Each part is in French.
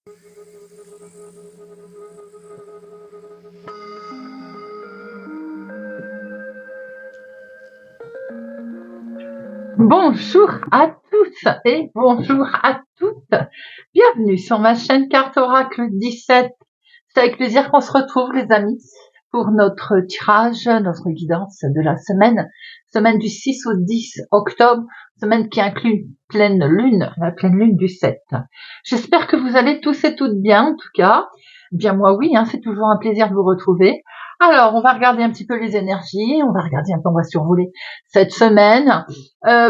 Bonjour à tous et bonjour à toutes. Bienvenue sur ma chaîne Carte Oracle 17. C'est avec plaisir qu'on se retrouve les amis pour notre tirage, notre guidance de la semaine du 6 au 10 octobre, semaine qui inclut la pleine lune du 7. J'espère que vous allez tous et toutes bien en tout cas. Bien moi oui, c'est toujours un plaisir de vous retrouver. Alors, on va regarder un petit peu les énergies, on va survoler cette semaine.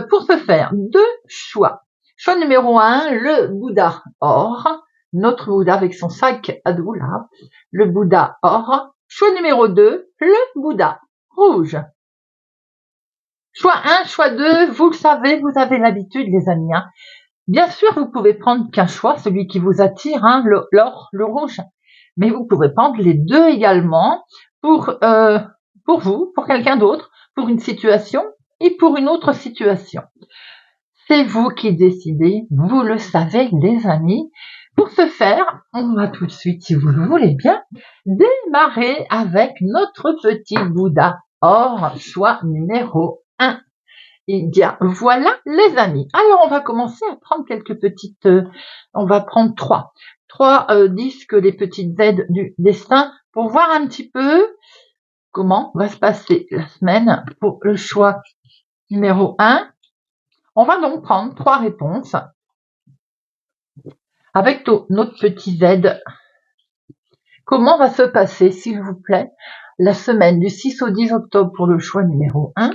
Pour ce faire, deux choix. Choix numéro 1, le Bouddha or, notre Bouddha avec son sac à dos là, le Bouddha or. Choix numéro 2, le Bouddha rouge. Choix 1, choix 2, vous le savez, vous avez l'habitude les amis. Bien sûr, vous pouvez prendre qu'un choix, celui qui vous attire, l'or, le rouge. Mais vous pouvez prendre les deux également pour vous, pour quelqu'un d'autre, pour une situation et pour une autre situation. C'est vous qui décidez, vous le savez les amis. Pour ce faire, on va tout de suite, si vous le voulez bien, démarrer avec notre petit Bouddha or, choix numéro 1. Et bien, voilà les amis. Alors, on va commencer à prendre quelques petites... on va prendre trois disques, les petites aides du destin, pour voir un petit peu comment va se passer la semaine pour le choix numéro 1. On va donc prendre 3 réponses avec notre petit Z. Comment va se passer, s'il vous plaît, la semaine du 6 au 10 octobre pour le choix numéro 1.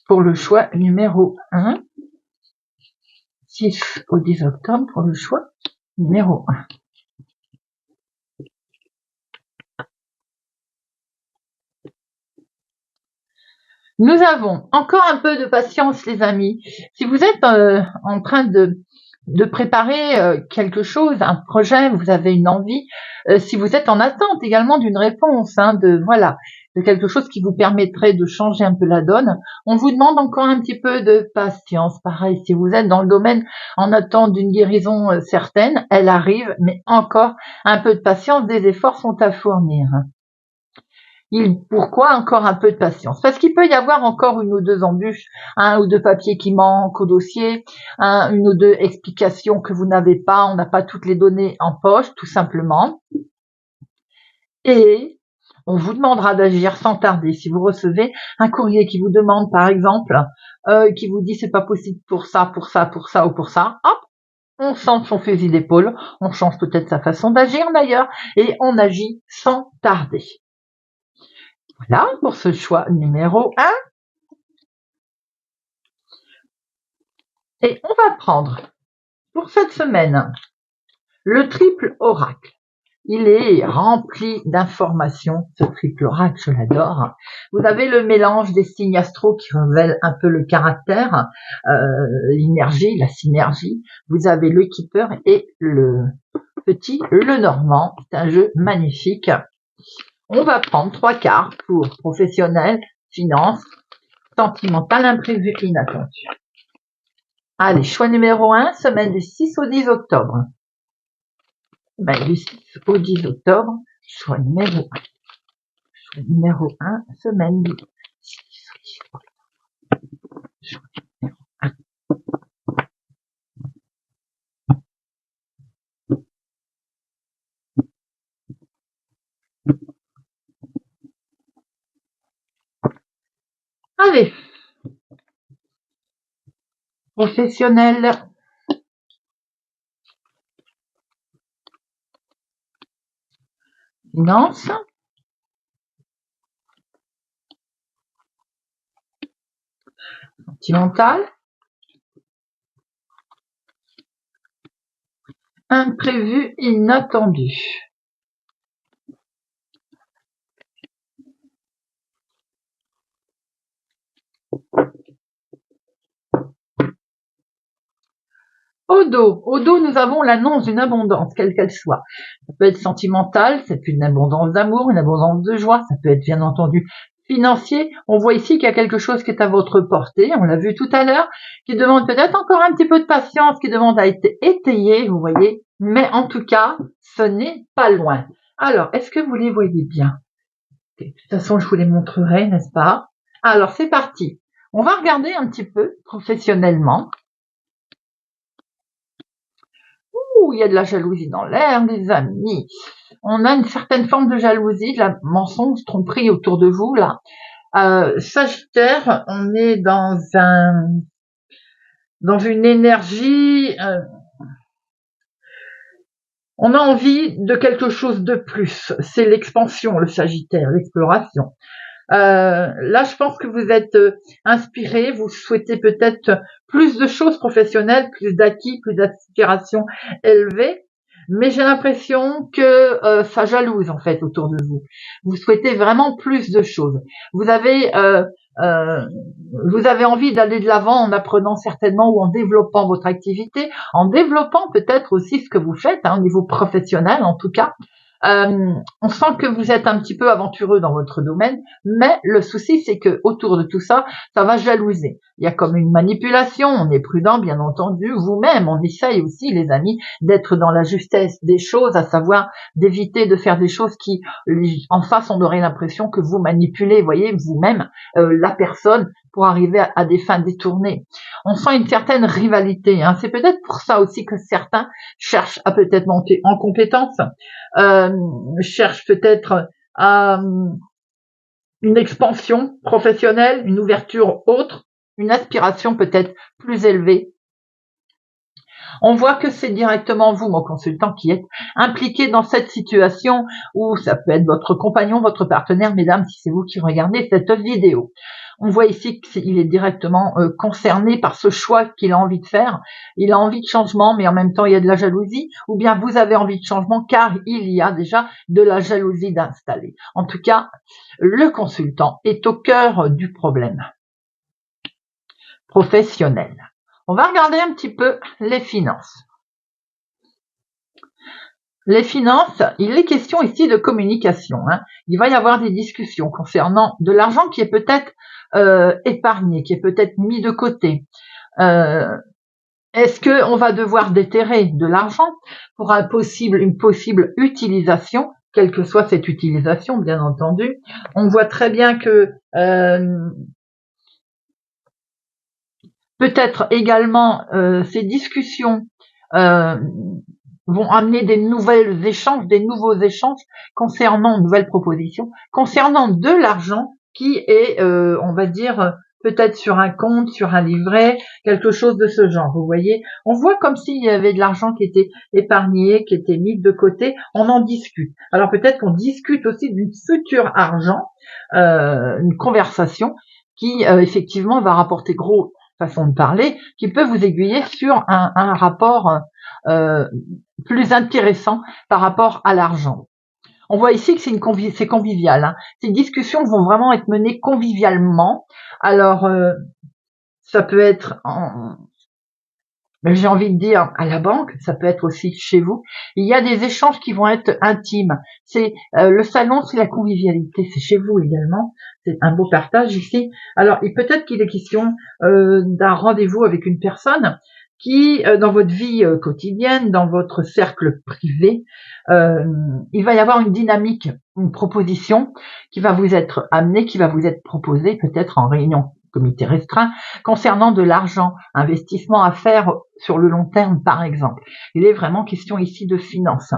Pour le choix numéro 1. 6 au 10 octobre pour le choix numéro 1. Nous avons encore un peu de patience les amis. Si vous êtes en train de préparer quelque chose, un projet, vous avez une envie, si vous êtes en attente également d'une réponse, de quelque chose qui vous permettrait de changer un peu la donne, on vous demande encore un petit peu de patience. Pareil, si vous êtes dans le domaine en attente d'une guérison certaine, elle arrive, mais encore un peu de patience, des efforts sont à fournir. Pourquoi encore un peu de patience? Parce qu'il peut y avoir encore une ou deux embûches, un ou deux papiers qui manquent au dossier, une ou deux explications que vous n'avez pas, on n'a pas toutes les données en poche, tout simplement. Et on vous demandera d'agir sans tarder. Si vous recevez un courrier qui vous demande, par exemple, qui vous dit c'est pas possible pour ça ou pour ça, hop, on change son fusil d'épaule, on change peut-être sa façon d'agir d'ailleurs, et on agit sans tarder. Voilà pour ce choix numéro 1. Et on va prendre pour cette semaine le triple oracle. Il est rempli d'informations, ce triple oracle, je l'adore. Vous avez le mélange des signes astro qui révèlent un peu le caractère, l'énergie, la synergie. Vous avez le keeper et le normand. C'est un jeu magnifique. On va prendre 3 cartes pour professionnel, finance, sentimental, imprévu, inattendu. Allez, choix numéro 1, semaine du 6 au 10 octobre. Du 6 au 10 octobre, choix numéro 1. Choix numéro 1, semaine du 6 au 10 octobre. Choix numéro 1. Allez. Professionnel. Finance. Sentimental. Imprévu, inattendu. Au dos, nous avons l'annonce d'une abondance, quelle qu'elle soit. Ça peut être sentimental, c'est une abondance d'amour, une abondance de joie, ça peut être bien entendu financier, on voit ici qu'il y a quelque chose qui est à votre portée, on l'a vu tout à l'heure, qui demande peut-être encore un petit peu de patience, qui demande à être étayé, vous voyez, mais en tout cas, ce n'est pas loin. Alors, est-ce que vous les voyez bien? De toute façon, je vous les montrerai, n'est-ce pas? Alors, c'est parti. On va regarder un petit peu professionnellement. Ouh, il y a de la jalousie dans l'air, les amis. On a une certaine forme de jalousie, de la mensonge, tromperie autour de vous, là. Sagittaire, on est dans une énergie, on a envie de quelque chose de plus. C'est l'expansion, le Sagittaire, l'exploration. Là, je pense que vous êtes inspiré, vous souhaitez peut-être plus de choses professionnelles, plus d'acquis, plus d'aspirations élevées, mais j'ai l'impression que ça jalouse en fait autour de vous. Vous souhaitez vraiment plus de choses. Vous avez envie d'aller de l'avant en apprenant certainement ou en développant votre activité, en développant peut-être aussi ce que vous faites au niveau professionnel en tout cas. On sent que vous êtes un petit peu aventureux dans votre domaine, mais le souci c'est que autour de tout ça, ça va jalouser. Il y a comme une manipulation, on est prudent bien entendu, vous-même, on essaye aussi les amis d'être dans la justesse des choses, à savoir d'éviter de faire des choses qui, en face, on aurait l'impression que vous manipulez, voyez, vous-même, la personne pour arriver à des fins détournées. On sent une certaine rivalité, c'est peut-être pour ça aussi que certains cherchent à peut-être monter en compétence, cherchent peut-être à une expansion professionnelle, une ouverture autre, une aspiration peut-être plus élevée. On voit que c'est directement vous, mon consultant, qui êtes impliqué dans cette situation, ou ça peut être votre compagnon, votre partenaire, mesdames, si c'est vous qui regardez cette vidéo. On voit ici qu'il est directement concerné par ce choix qu'il a envie de faire. Il a envie de changement, mais en même temps, il y a de la jalousie. Ou bien vous avez envie de changement, car il y a déjà de la jalousie d'installer. En tout cas, le consultant est au cœur du problème professionnel. On va regarder un petit peu les finances. Les finances, il est question ici de communication. Il va y avoir des discussions concernant de l'argent qui est peut-être épargné, qui est peut-être mis de côté. Est-ce qu'on va devoir déterrer de l'argent pour une possible utilisation, quelle que soit cette utilisation, bien entendu. On voit très bien que peut-être également ces discussions vont amener des nouveaux échanges concernant de nouvelles propositions, concernant de l'argent qui est, on va dire, peut-être sur un compte, sur un livret, quelque chose de ce genre. Vous voyez, on voit comme s'il y avait de l'argent qui était épargné, qui était mis de côté. On en discute. Alors peut-être qu'on discute aussi d'une future argent, une conversation qui effectivement va rapporter gros, façon de parler, qui peut vous aiguiller sur un rapport plus intéressant par rapport à l'argent. On voit ici que c'est convivial. Ces discussions vont vraiment être menées convivialement. Alors, ça peut être, j'ai envie de dire, à la banque, ça peut être aussi chez vous. Il y a des échanges qui vont être intimes. C'est le salon, c'est la convivialité, c'est chez vous également. C'est un beau partage ici. Alors, peut-être qu'il est question d'un rendez-vous avec une personne qui, dans votre vie quotidienne, dans votre cercle privé, il va y avoir une dynamique, une proposition qui va vous être amenée, qui va vous être proposée peut-être en réunion comité restreint, concernant de l'argent, investissement à faire sur le long terme par exemple. Il est vraiment question ici de finances.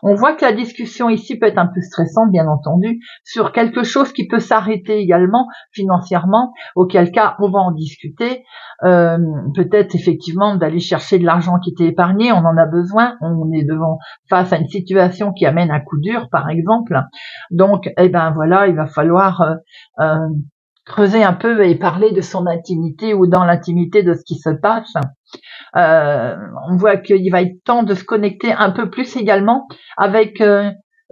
On voit que la discussion ici peut être un peu stressante bien entendu, sur quelque chose qui peut s'arrêter également financièrement, auquel cas on va en discuter, peut-être effectivement d'aller chercher de l'argent qui était épargné, on en a besoin, on est face à une situation qui amène un coup dur par exemple, donc voilà, il va falloir creuser un peu et parler de son intimité ou dans l'intimité de ce qui se passe. On voit qu'il va être temps de se connecter un peu plus également avec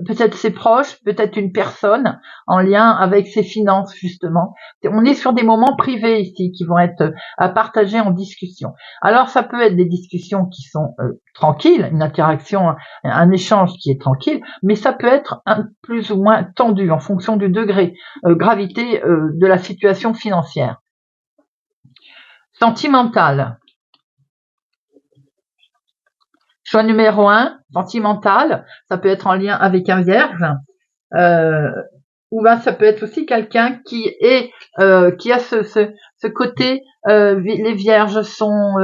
peut-être ses proches, peut-être une personne en lien avec ses finances justement. On est sur des moments privés ici qui vont être à partager en discussion. Alors ça peut être des discussions qui sont tranquilles, une interaction, un échange qui est tranquille, mais ça peut être plus ou moins tendu en fonction du degré gravité de la situation financière. Sentimental. Choix numéro 1, sentimental, ça peut être en lien avec un vierge, ou ben ça peut être aussi quelqu'un qui a ce côté, les vierges sont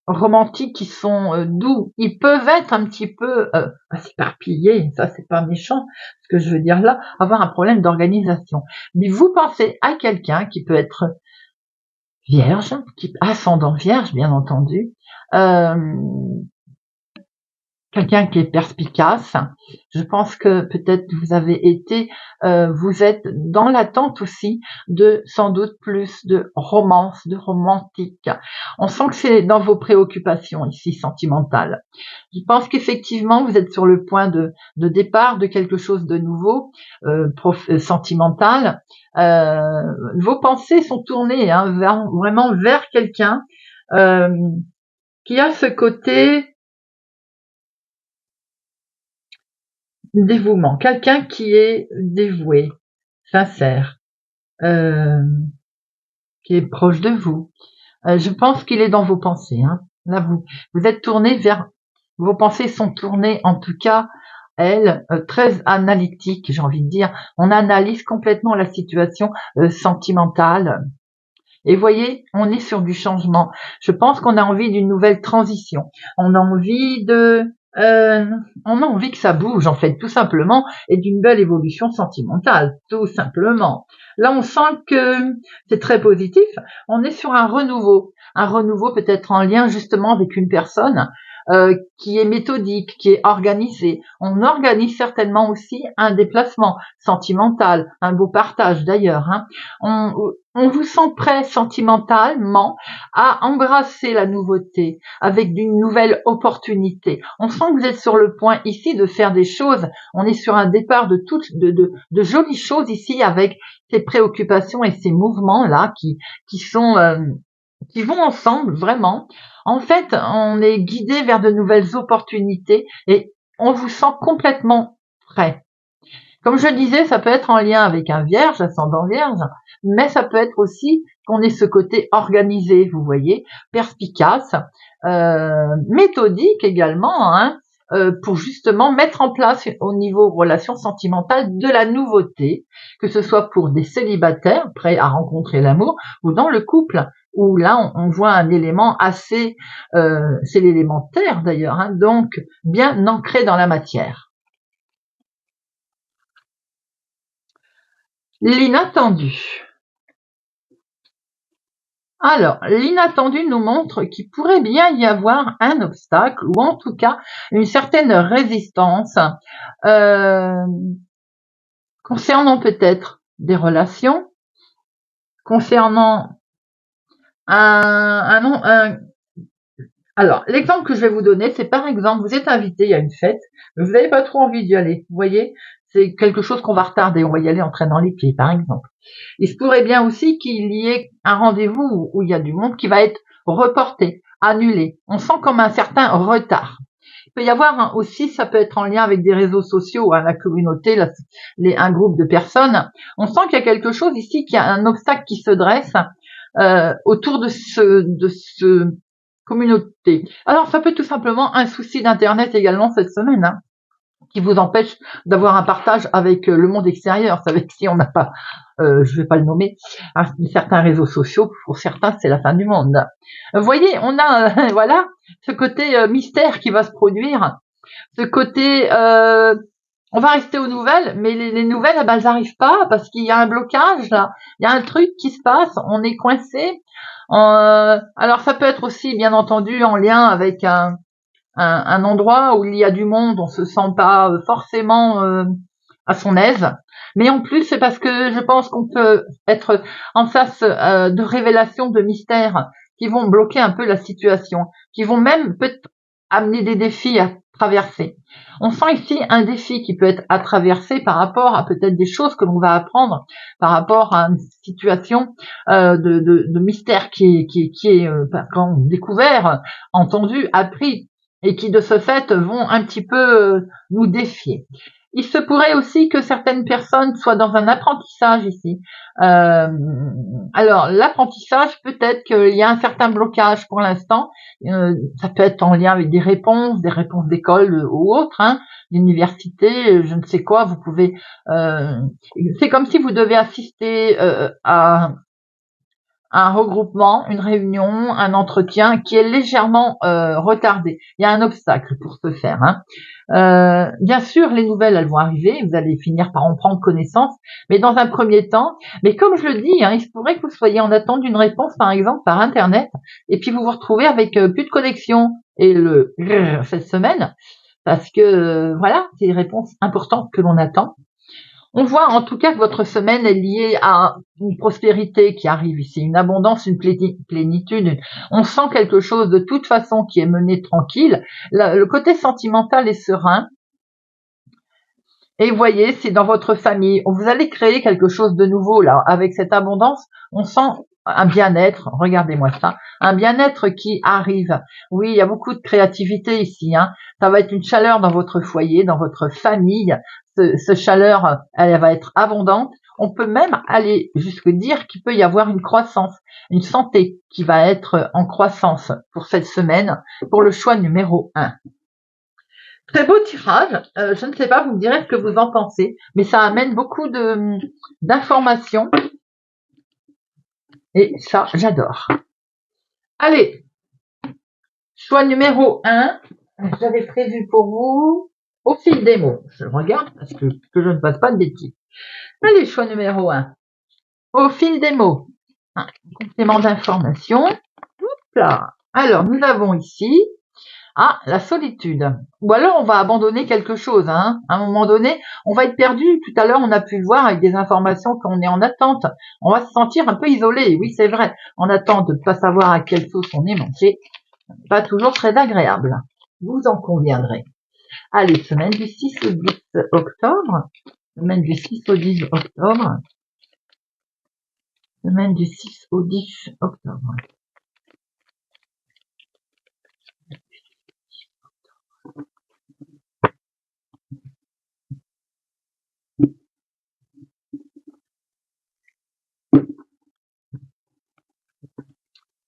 romantiques, ils sont doux, ils peuvent être un petit peu s'éparpiller, ça c'est pas méchant, ce que je veux dire là, avoir un problème d'organisation. Mais vous pensez à quelqu'un qui peut être vierge, ascendant vierge bien entendu, quelqu'un qui est perspicace. Je pense que peut-être vous avez été, vous êtes dans l'attente aussi de sans doute plus de romance, de romantique. On sent que c'est dans vos préoccupations ici sentimentales. Je pense qu'effectivement vous êtes sur le point de départ de quelque chose de nouveau, sentimental. Vos pensées sont tournées vraiment vers quelqu'un qui a ce côté dévouement, quelqu'un qui est dévoué, sincère, qui est proche de vous. Je pense qu'il est dans vos pensées. Là, vous êtes tourné vers, vos pensées sont tournées, en tout cas, elles, très analytiques, j'ai envie de dire. On analyse complètement la situation sentimentale. Et voyez, on est sur du changement. Je pense qu'on a envie d'une nouvelle transition. On a envie on a envie que ça bouge en fait, tout simplement, et d'une belle évolution sentimentale, tout simplement. Là, on sent que c'est très positif. On est sur un renouveau peut-être en lien justement avec une personne qui est méthodique, qui est organisée. On organise certainement aussi un déplacement sentimental, un beau partage d'ailleurs. On vous sent prêt sentimentalement à embrasser la nouveauté avec une nouvelle opportunité. On sent que vous êtes sur le point ici de faire des choses. On est sur un départ de jolies choses ici avec ces préoccupations et ces mouvements là qui vont ensemble vraiment. En fait, on est guidé vers de nouvelles opportunités et on vous sent complètement prêt. Comme je disais, ça peut être en lien avec un vierge, ascendant vierge, mais ça peut être aussi qu'on ait ce côté organisé, vous voyez, perspicace, méthodique également, pour justement mettre en place au niveau relations sentimentales de la nouveauté, que ce soit pour des célibataires prêts à rencontrer l'amour ou dans le couple, où là on voit un élément assez, c'est l'élément terre d'ailleurs, donc bien ancré dans la matière. L'inattendu. Alors, l'inattendu nous montre qu'il pourrait bien y avoir un obstacle ou en tout cas une certaine résistance concernant peut-être des relations, concernant alors, l'exemple que je vais vous donner, c'est par exemple, vous êtes invité à une fête, mais vous n'avez pas trop envie d'y aller. Vous voyez, c'est quelque chose qu'on va retarder, on va y aller en traînant les pieds, par exemple. Il se pourrait bien aussi qu'il y ait un rendez-vous où il y a du monde qui va être reporté, annulé. On sent comme un certain retard. Il peut y avoir aussi, ça peut être en lien avec des réseaux sociaux, la communauté, un groupe de personnes. On sent qu'il y a quelque chose ici, qu'il y a un obstacle qui se dresse autour de ce communauté. Alors, ça peut être tout simplement un souci d'internet également cette semaine, qui vous empêche d'avoir un partage avec le monde extérieur. C'est avec si on n'a pas, je vais pas le nommer, certains réseaux sociaux, pour certains c'est la fin du monde. Vous voyez, on a voilà ce côté mystère qui va se produire, ce côté on va rester aux nouvelles, mais les nouvelles, elles n'arrivent pas parce qu'il y a un blocage là, il y a un truc qui se passe, on est coincé. Alors ça peut être aussi bien entendu en lien avec un endroit où il y a du monde, on se sent pas forcément à son aise. Mais en plus, c'est parce que je pense qu'on peut être en face de révélations de mystères qui vont bloquer un peu la situation, qui vont même peut-être amener des défis à traverser. On sent ici un défi qui peut être à traverser par rapport à peut-être des choses que l'on va apprendre, par rapport à une situation de mystère qui est découvert, entendu, appris, et qui de ce fait vont un petit peu nous défier. Il se pourrait aussi que certaines personnes soient dans un apprentissage ici. Alors, l'apprentissage, peut-être qu'il y a un certain blocage pour l'instant. Ça peut être en lien avec des réponses d'école ou autres, hein, d'université, je ne sais quoi. Vous pouvez. C'est comme si vous devez assister à un regroupement, une réunion, un entretien qui est légèrement retardé. Il y a un obstacle pour ce faire. Hein. Bien sûr, les nouvelles, elles vont arriver, vous allez finir par en prendre connaissance, mais dans un premier temps, mais comme je le dis, hein, il se pourrait que vous soyez en attente d'une réponse, par exemple, par Internet, et puis vous vous retrouvez avec plus de connexion, et cette semaine, parce que voilà, c'est des réponses importantes que l'on attend. On voit en tout cas que votre semaine est liée à une prospérité qui arrive ici, une abondance, une plénitude. On sent quelque chose de toute façon qui est mené tranquille. Le côté sentimental est serein. Et vous voyez, c'est dans votre famille. Vous allez créer quelque chose de nouveau là. Avec cette abondance, on sent un bien-être. Regardez-moi ça. Un bien-être qui arrive. Oui, il y a beaucoup de créativité ici. Hein. Ça va être une chaleur dans votre foyer, dans votre famille. Ce chaleur, elle va être abondante. On peut même aller jusque dire qu'il peut y avoir une croissance, une santé qui va être en croissance pour cette semaine, pour le choix numéro 1. Très beau tirage. Je ne sais pas, vous me direz ce que vous en pensez, mais ça amène beaucoup d'informations. Et ça, j'adore. Allez, choix numéro 1. J'avais prévu pour vous au fil des mots. Je regarde parce que je ne fasse pas de bêtises. Allez, choix numéro 1. Au fil des mots. Un complément d'information. Là. Alors, nous avons ici la solitude. Ou alors, on va abandonner quelque chose. Hein. À un moment donné, on va être perdu. Tout à l'heure, on a pu le voir avec des informations qu'on est en attente. On va se sentir un peu isolé. Oui, c'est vrai. En attente de ne pas savoir à quelle sauce on est mangé. Pas toujours très agréable. Vous en conviendrez. Allez, semaine du 6 au 10 octobre. Semaine du 6 au 10 octobre. Semaine du 6 au 10 octobre.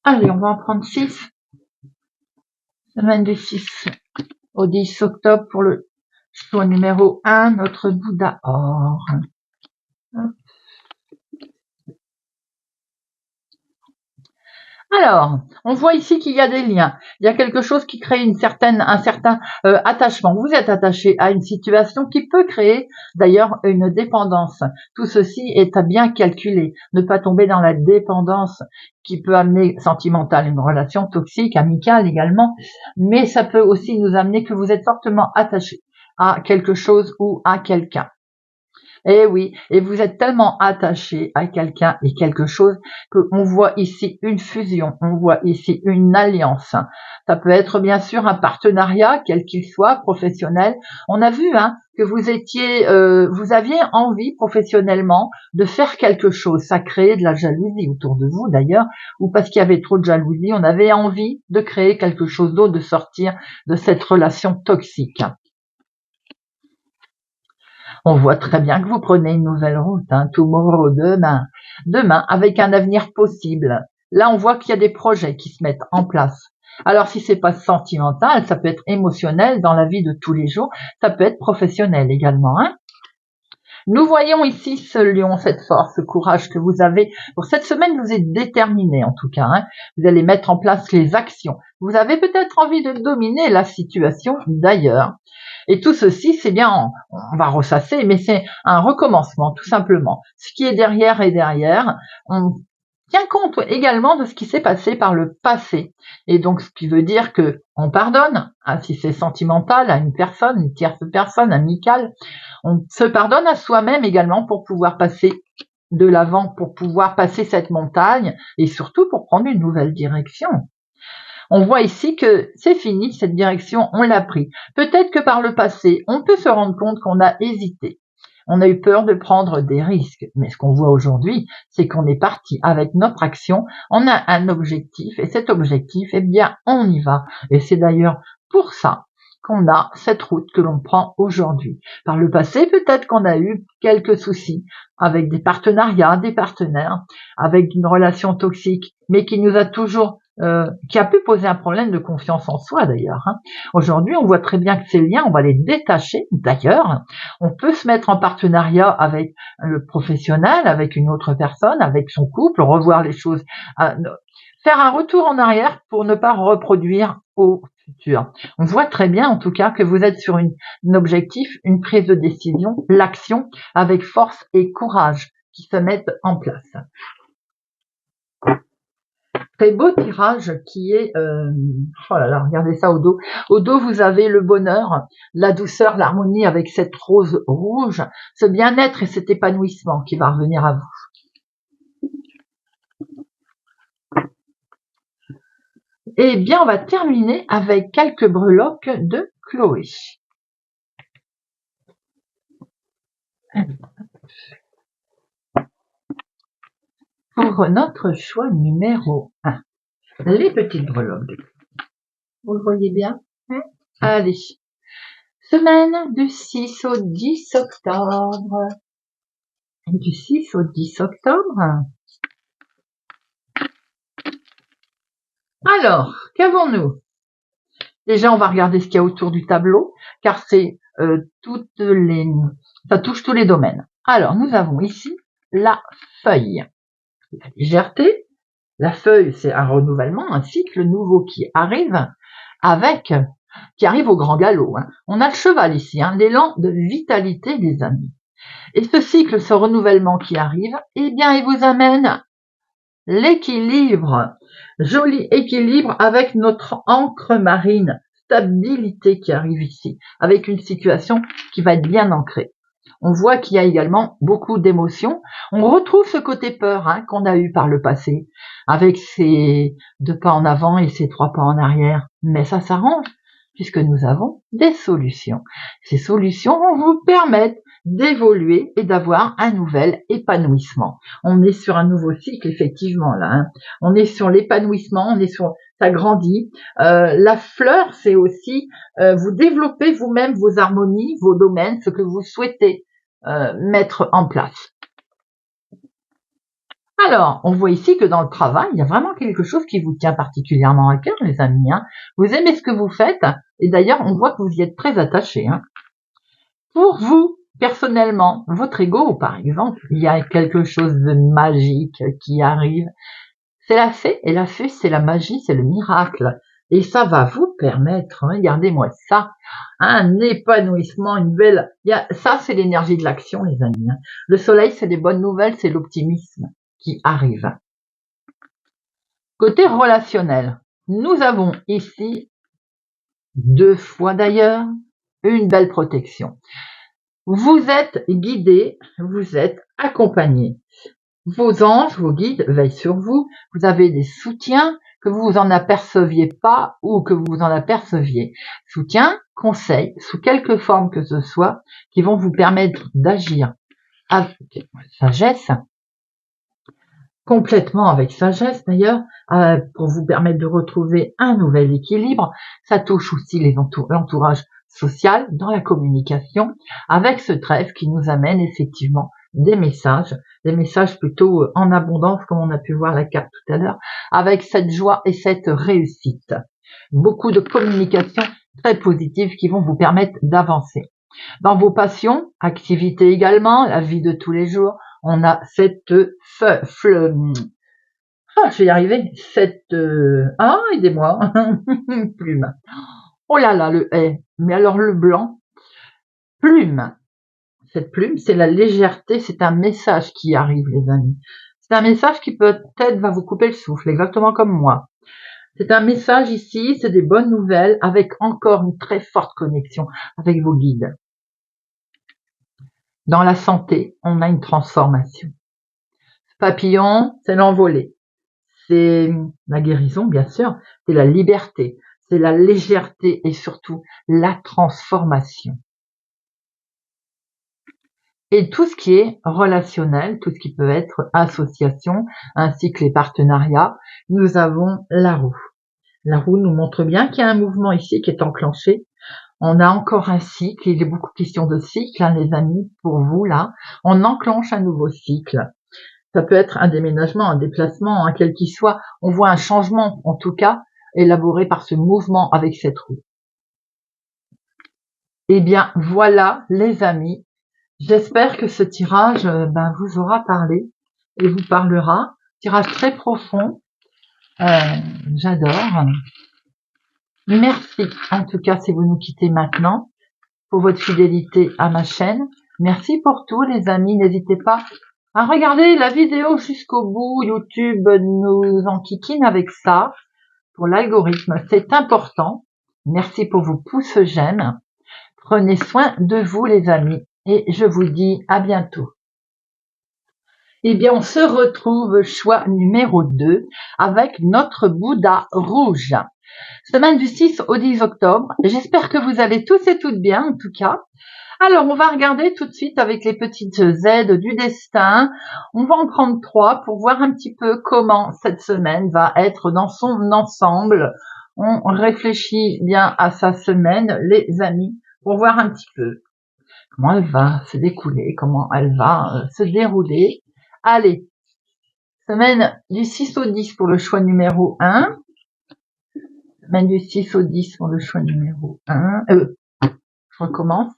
Allez, on va en prendre 6. Semaine du 6 au 10 octobre pour le choix numéro 1, notre Bouddha or. Alors, on voit ici qu'il y a des liens. Il y a quelque chose qui crée un certain attachement. Vous êtes attaché à une situation qui peut créer d'ailleurs une dépendance. Tout ceci est à bien calculer. Ne pas tomber dans la dépendance qui peut amener sentimentale, une relation toxique, amicale également. Mais ça peut aussi nous amener que vous êtes fortement attaché à quelque chose ou à quelqu'un. Eh oui, et vous êtes tellement attaché à quelqu'un et quelque chose qu'on voit ici une fusion, on voit ici une alliance. Ça peut être bien sûr un partenariat, quel qu'il soit, professionnel. On a vu que vous aviez envie professionnellement de faire quelque chose. Ça créait de la jalousie autour de vous d'ailleurs, ou parce qu'il y avait trop de jalousie, on avait envie de créer quelque chose d'autre, de sortir de cette relation toxique. On voit très bien que vous prenez une nouvelle route, tomorrow, demain, avec un avenir possible. Là, on voit qu'il y a des projets qui se mettent en place. Alors, si c'est pas sentimental, ça peut être émotionnel dans la vie de tous les jours, ça peut être professionnel également. Nous voyons ici ce lion, cette force, ce courage que vous avez. Pour cette semaine, vous êtes déterminé en tout cas. Vous allez mettre en place les actions. Vous avez peut-être envie de dominer la situation d'ailleurs. Et tout ceci, c'est bien, on va ressasser, mais c'est un recommencement, tout simplement. Ce qui est derrière est derrière. On tient compte également de ce qui s'est passé par le passé. Et donc, ce qui veut dire que on pardonne, si c'est sentimental, à une personne, une tierce personne, amicale. On se pardonne à soi-même également pour pouvoir passer de l'avant, pour pouvoir passer cette montagne et surtout pour prendre une nouvelle direction. On voit ici que c'est fini, cette direction, on l'a pris. Peut-être que par le passé, on peut se rendre compte qu'on a hésité. On a eu peur de prendre des risques. Mais ce qu'on voit aujourd'hui, c'est qu'on est parti avec notre action. On a un objectif et cet objectif, eh bien, on y va. Et c'est d'ailleurs pour ça qu'on a cette route que l'on prend aujourd'hui. Par le passé, peut-être qu'on a eu quelques soucis avec des partenariats, des partenaires, avec une relation toxique, mais qui nous a toujours qui a pu poser un problème de confiance en soi d'ailleurs. Aujourd'hui, on voit très bien que ces liens, on va les détacher. D'ailleurs, on peut se mettre en partenariat avec le professionnel, avec une autre personne, avec son couple, revoir les choses, faire un retour en arrière pour ne pas reproduire au futur. On voit très bien en tout cas que vous êtes sur un objectif, une prise de décision, l'action avec force et courage qui se mettent en place. Très beau tirage qui est, oh là là, regardez ça au dos. Au dos, vous avez le bonheur, la douceur, l'harmonie avec cette rose rouge, ce bien-être et cet épanouissement qui va revenir à vous. Eh bien, on va terminer avec quelques breloques de Chloé. Pour notre choix numéro 1, les petites breloques de Chloé. Vous le voyez bien? Allez. Semaine du 6 au 10 octobre. Du 6 au 10 octobre. Alors, qu'avons-nous? Déjà, on va regarder ce qu'il y a autour du tableau, car c'est ça touche tous les domaines. Alors, nous avons ici la feuille. La légèreté. La feuille, c'est un renouvellement, un cycle nouveau qui arrive au grand galop. On a le cheval ici, l'élan de vitalité des amis. Et ce cycle, ce renouvellement qui arrive, eh bien, il vous amène l'équilibre, joli équilibre avec notre encre marine, stabilité qui arrive ici, avec une situation qui va être bien ancrée. On voit qu'il y a également beaucoup d'émotions. On retrouve ce côté peur qu'on a eu par le passé, avec ces 2 pas en avant et ces 3 pas en arrière. Mais ça s'arrange, puisque nous avons des solutions. Ces solutions vont vous permettre d'évoluer et d'avoir un nouvel épanouissement. On est sur un nouveau cycle, effectivement, là. On est sur l'épanouissement, ça grandit. La fleur, c'est aussi vous développez vous-même vos harmonies, vos domaines, ce que vous souhaitez mettre en place. Alors, on voit ici que dans le travail, il y a vraiment quelque chose qui vous tient particulièrement à cœur, les amis. Vous aimez ce que vous faites, et d'ailleurs, on voit que vous y êtes très attachés. Pour vous, personnellement, votre ego, par exemple, il y a quelque chose de magique qui arrive. C'est la fée, et la fée, c'est la magie, c'est le miracle. Et ça va vous permettre, regardez-moi ça, un épanouissement, ça c'est l'énergie de l'action, les amis. Le soleil, c'est des bonnes nouvelles, c'est l'optimisme qui arrive. Côté relationnel, nous avons ici 2 fois d'ailleurs une belle protection. Vous êtes guidé, vous êtes accompagné. Vos anges, vos guides veillent sur vous. Vous avez des soutiens, que vous en aperceviez pas ou que vous en aperceviez. Soutien, conseil, sous quelque forme que ce soit, qui vont vous permettre d'agir avec sagesse, complètement avec sagesse d'ailleurs, pour vous permettre de retrouver un nouvel équilibre. Ça touche aussi l'entourage social dans la communication, avec ce trèfle qui nous amène effectivement des messages plutôt en abondance, comme on a pu voir la carte tout à l'heure, avec cette joie et cette réussite. Beaucoup de communication très positive qui vont vous permettre d'avancer. Dans vos passions, activités également, la vie de tous les jours, on a cette je vais y arriver, aidez-moi, plume. Oh là là, le mais alors le blanc, plume. Cette plume, c'est la légèreté, c'est un message qui arrive, les amis. C'est un message qui peut-être va vous couper le souffle, exactement comme moi. C'est un message ici, c'est des bonnes nouvelles, avec encore une très forte connexion avec vos guides. Dans la santé, on a une transformation. Ce papillon, c'est l'envolée. c'est la guérison, bien sûr, c'est la liberté, c'est la légèreté et surtout la transformation. Et tout ce qui est relationnel, tout ce qui peut être association, ainsi que les partenariats, nous avons la roue. La roue nous montre bien qu'il y a un mouvement ici qui est enclenché. On a encore un cycle, il est beaucoup question de cycle, hein, les amis, pour vous là. On enclenche un nouveau cycle. Ça peut être un déménagement, un déplacement, hein, quel qu'il soit. On voit un changement, en tout cas, élaboré par ce mouvement avec cette roue. Eh bien, voilà, les amis. J'espère que ce tirage vous aura parlé et vous parlera. Tirage très profond. J'adore. Merci, en tout cas, si vous nous quittez maintenant, pour votre fidélité à ma chaîne. Merci pour tout, les amis. N'hésitez pas à regarder la vidéo jusqu'au bout. YouTube nous enquiquine avec ça. Pour l'algorithme, c'est important. Merci pour vos pouces j'aime. Prenez soin de vous, les amis. Et je vous dis à bientôt. Eh bien, on se retrouve choix numéro 2 avec notre Bouddha rouge. Semaine du 6 au 10 octobre. J'espère que vous allez tous et toutes bien, en tout cas. Alors, on va regarder tout de suite avec les petites aides du destin. On va en prendre 3 pour voir un petit peu comment cette semaine va être dans son ensemble. On réfléchit bien à sa semaine, les amis, pour voir un petit peu comment elle va se découler, comment elle va se dérouler. Allez, semaine du 6 au 10 pour le choix numéro 1. Semaine du 6 au 10 pour le choix numéro 1. Je recommence.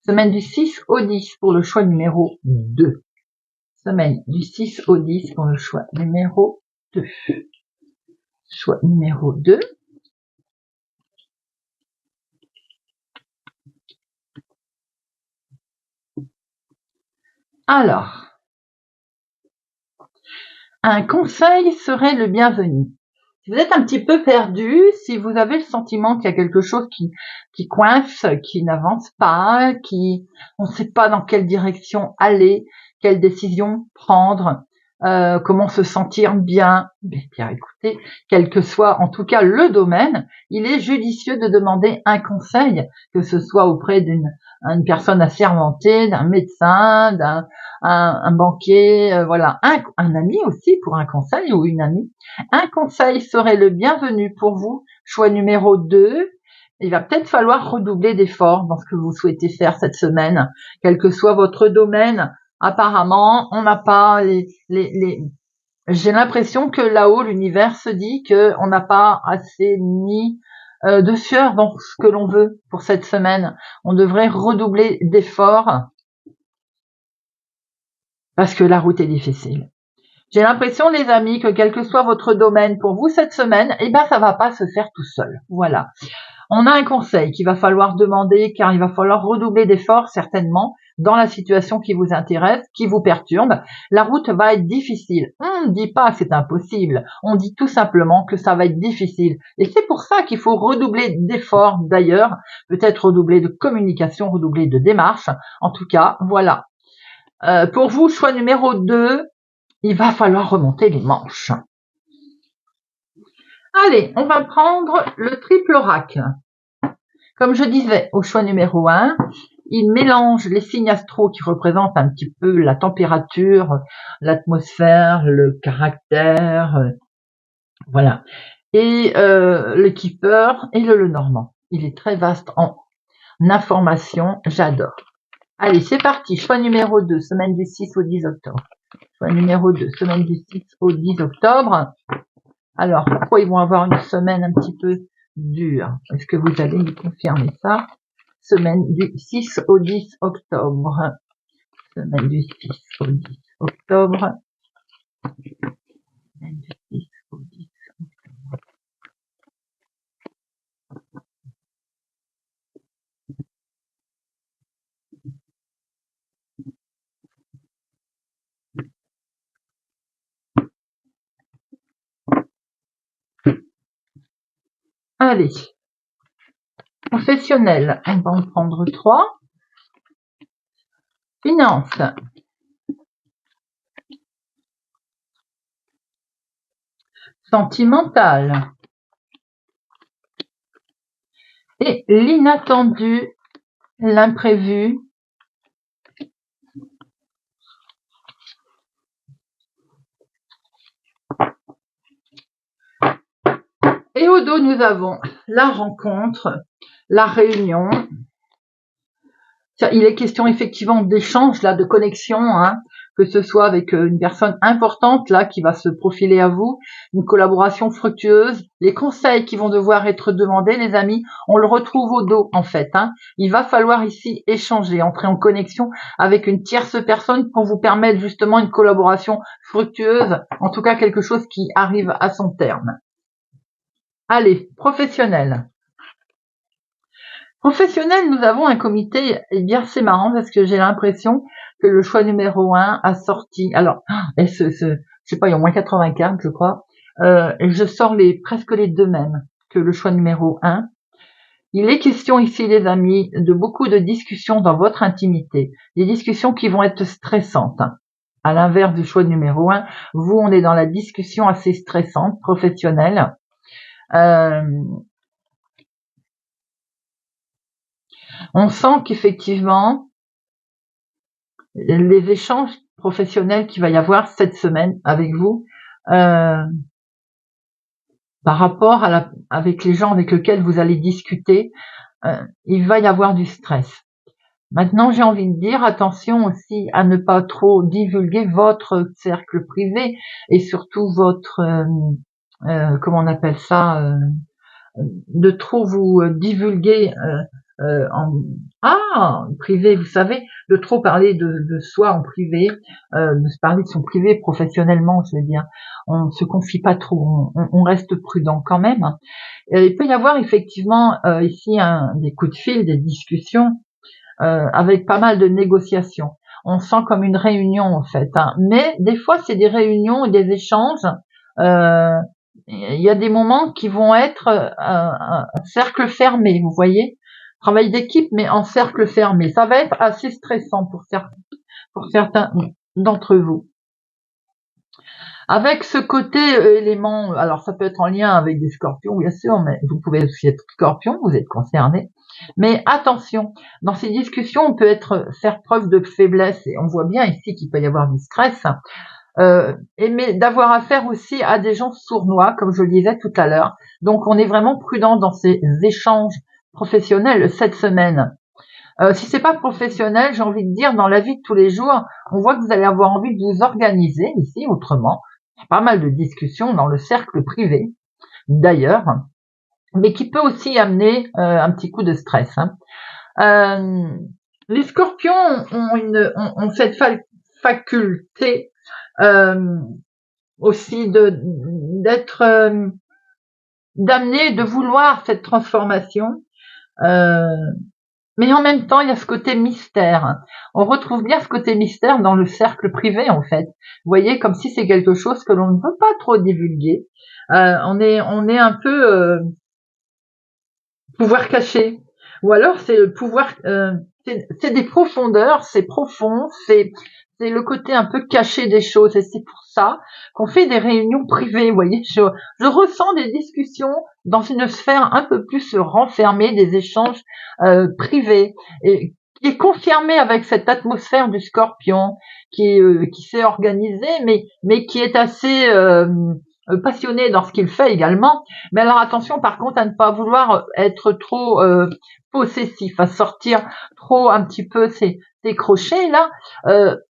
Semaine du 6 au 10 pour le choix numéro 2. Semaine du 6 au 10 pour le choix numéro 2. Choix numéro 2. Alors, un conseil serait le bienvenu. Si vous êtes un petit peu perdu, si vous avez le sentiment qu'il y a quelque chose qui coince, qui n'avance pas, on ne sait pas dans quelle direction aller, quelle décision prendre, comment se sentir bien, bien écoutez, quel que soit en tout cas le domaine, il est judicieux de demander un conseil, que ce soit auprès d'une personne assermentée, d'un médecin, un banquier, voilà, un ami aussi pour un conseil ou une amie. Un conseil serait le bienvenu pour vous. Choix numéro 2. Il va peut-être falloir redoubler d'efforts dans ce que vous souhaitez faire cette semaine, quel que soit votre domaine. Apparemment, on n'a pas j'ai l'impression que là-haut, l'univers se dit qu'on n'a pas assez mis de sueur dans ce que l'on veut pour cette semaine. On devrait redoubler d'efforts parce que la route est difficile. J'ai l'impression, les amis, que quel que soit votre domaine pour vous cette semaine, ça va pas se faire tout seul. Voilà. On a un conseil qu'il va falloir demander car il va falloir redoubler d'efforts certainement dans la situation qui vous intéresse, qui vous perturbe. La route va être difficile. On ne dit pas que c'est impossible. On dit tout simplement que ça va être difficile. Et c'est pour ça qu'il faut redoubler d'efforts d'ailleurs, peut-être redoubler de communication, redoubler de démarche. En tout cas, voilà. Pour vous, choix numéro 2, il va falloir remonter les manches. Allez, on va prendre le triple oracle. Comme je disais, au choix numéro 1, il mélange les signes astraux qui représentent un petit peu la température, l'atmosphère, le caractère, voilà. Et le keeper et le Lenormand. Il est très vaste en information, j'adore. Allez, c'est parti. Choix numéro 2, semaine du 6 au 10 octobre. Choix numéro 2, semaine du 6 au 10 octobre. Alors, pourquoi ils vont avoir une semaine un petit peu dure? Est-ce que vous allez me confirmer ça? Semaine du 6 au 10 octobre. Semaine du 6 au 10 octobre. Semaine du 6 au 10 octobre. Allez. Professionnel, on va en prendre 3. Finance. sentimental et l'inattendu, l'imprévu. Et au dos, nous avons la rencontre, la réunion. Il est question effectivement d'échange, là, de connexion, hein, que ce soit avec une personne importante là qui va se profiler à vous, une collaboration fructueuse, les conseils qui vont devoir être demandés, les amis, on le retrouve au dos en fait. Hein. Il va falloir ici échanger, entrer en connexion avec une tierce personne pour vous permettre justement une collaboration fructueuse, en tout cas quelque chose qui arrive à son terme. Allez, professionnel. Professionnel, nous avons un comité, et bien c'est marrant parce que j'ai l'impression que le choix numéro 1 a sorti, alors, je sais pas, il y a au moins 84, je crois, je sors presque les deux mêmes que le choix numéro 1. Il est question ici, les amis, de beaucoup de discussions dans votre intimité, des discussions qui vont être stressantes. À l'inverse du choix numéro 1, vous, on est dans la discussion assez stressante, professionnelle. On sent qu'effectivement, les échanges professionnels qu'il va y avoir cette semaine avec vous, par rapport avec les gens avec lesquels vous allez discuter, il va y avoir du stress. Maintenant, j'ai envie de dire attention aussi à ne pas trop divulguer votre cercle privé et surtout votre, comment on appelle ça, de trop vous divulguer privé, vous savez, de trop parler de soi en privé, de se parler de son privé professionnellement, je veux dire. On se confie pas trop, on reste prudent quand même. Et il peut y avoir effectivement ici des coups de fil, des discussions avec pas mal de négociations. On sent comme une réunion en fait, hein. Mais des fois c'est des réunions et des échanges. Il y a des moments qui vont être un cercle fermé, vous voyez, travail d'équipe mais en cercle fermé. Ça va être assez stressant pour certains d'entre vous. Avec ce côté élément, alors ça peut être en lien avec des scorpions, bien sûr, mais vous pouvez aussi être scorpion, vous êtes concerné. Mais attention, dans ces discussions, on peut faire preuve de faiblesse, et on voit bien ici qu'il peut y avoir du stress, mais d'avoir affaire aussi à des gens sournois, comme je le disais tout à l'heure. Donc on est vraiment prudent dans ces échanges professionnels cette semaine. Si c'est pas professionnel, j'ai envie de dire, dans la vie de tous les jours, on voit que vous allez avoir envie de vous organiser ici autrement. Il y a pas mal de discussions dans le cercle privé, d'ailleurs, mais qui peut aussi amener un petit coup de stress. Hein. Les scorpions ont cette faculté aussi d'être d'amener, de vouloir cette transformation. Mais en même temps, il y a ce côté mystère. On retrouve bien ce côté mystère dans le cercle privé, en fait. Vous voyez, comme si c'est quelque chose que l'on ne peut pas trop divulguer. On est un peu pouvoir caché. Ou alors, c'est le pouvoir... c'est des profondeurs, c'est profond, c'est le côté un peu caché des choses. Et c'est pour ça qu'on fait des réunions privées, vous voyez. Je ressens des discussions dans une sphère un peu plus renfermée, des échanges privés, et qui est confirmé avec cette atmosphère du scorpion qui s'est organisée, mais qui est assez passionné dans ce qu'il fait également. Mais alors attention par contre à ne pas vouloir être trop possessif, à sortir trop un petit peu ces crochets là,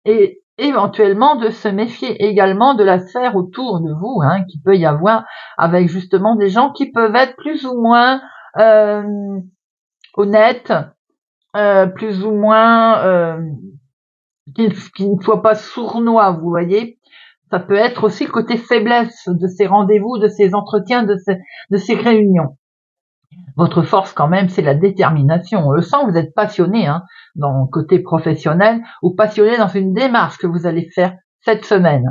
et éventuellement de se méfier également de la sphère autour de vous, hein, qui peut y avoir avec justement des gens qui peuvent être plus ou moins honnêtes, plus ou moins qui ne soient pas sournois, vous voyez. Ça peut être aussi le côté faiblesse de ces rendez-vous, de ces entretiens, de ces réunions. Votre force quand même, c'est la détermination. On le sent, vous êtes passionné dans le côté professionnel ou passionné dans une démarche que vous allez faire cette semaine.